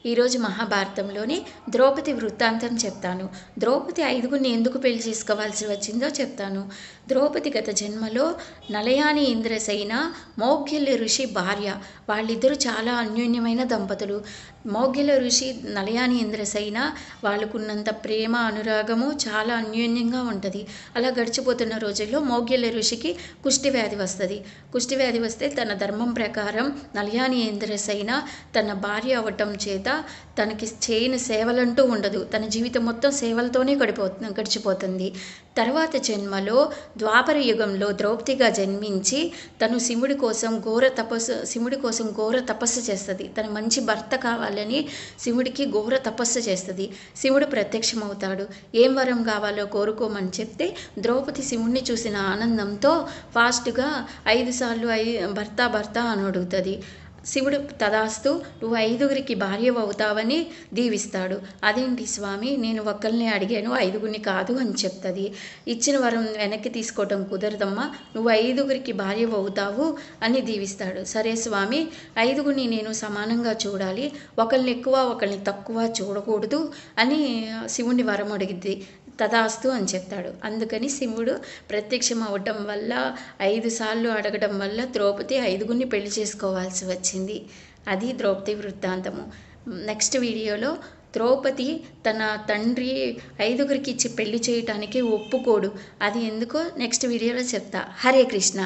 ఈరోజు మహాభారతంలోని ద్రౌపది వృత్తాంతం చెప్తాను. ద్రౌపది ఐదుగురిని ఎందుకు పెళ్లి చేసుకోవాల్సి వచ్చిందో చెప్తాను. ద్రౌపది గత జన్మలో నలయాని ఇంద్రసేన మౌగ్యల ఋషి భార్య. వాళ్ళిద్దరూ చాలా అన్యోన్యమైన దంపతులు. మౌగ్యల ఋషి నలయాని ఇంద్రసేన వాళ్ళకున్నంత ప్రేమ అనురాగము చాలా అన్యోన్యంగా ఉంటుంది. అలా గడిచిపోతున్న రోజుల్లో మౌగ్యల ఋషికి కుష్టివ్యాధి వస్తుంది. కుష్టివ్యాధి వస్తే తన ధర్మం ప్రకారం నలయాని ఇంద్రసేన తన భార్య అవ్వటం చేత తనకి చేయని సేవలంటూ ఉండదు. తన జీవితం మొత్తం సేవలతోనే గడిచిపోతుంది. తర్వాత జన్మలో ద్వాపర యుగంలో ద్రౌపదిగా జన్మించి తను శివుడి కోసం ఘోర తపస్సు చేస్తుంది. తన మంచి భర్త కావాలని శివుడికి ఘోర తపస్సు చేస్తుంది. శివుడు ప్రత్యక్షమవుతాడు. ఏం వరం కావాలో కోరుకోమని చెప్తే ద్రౌపది శివుడిని చూసిన ఆనందంతో ఫాస్ట్గా 5 సార్లు భర్త అని అడుగుతుంది. శివుడు తదాస్తు, నువ్వు 5గురికి భార్య అవుతావని దీవిస్తాడు. అదేంటి స్వామి, నేను ఒక్కరిని అడిగాను 5గురిని కాదు అని చెప్తుంది. ఇచ్చిన వరం వెనక్కి తీసుకోవటం కుదరదమ్మా, నువ్వు 5గురికి భార్య అవుతావు అని దీవిస్తాడు. సరే స్వామి, 5గురిని నేను సమానంగా చూడాలి, ఒకరిని ఎక్కువ ఒకరిని తక్కువ చూడకూడదు అని శివుని వరం అడిగింది. తదాస్తు అని చెప్తాడు. అందుకని శివుడు ప్రత్యక్షం అవ్వటం వల్ల 5 సార్లు అడగడం వల్ల ద్రౌపది 5గురిని పెళ్లి చేసుకోవాల్సి వచ్చింది. అది ద్రౌపది వృత్తాంతము. నెక్స్ట్ వీడియోలో ద్రౌపది తన తండ్రి 5గురికి ఇచ్చి పెళ్లి చేయటానికి ఒప్పుకోడు. అది ఎందుకో నెక్స్ట్ వీడియోలో చెప్తా. హరే కృష్ణ.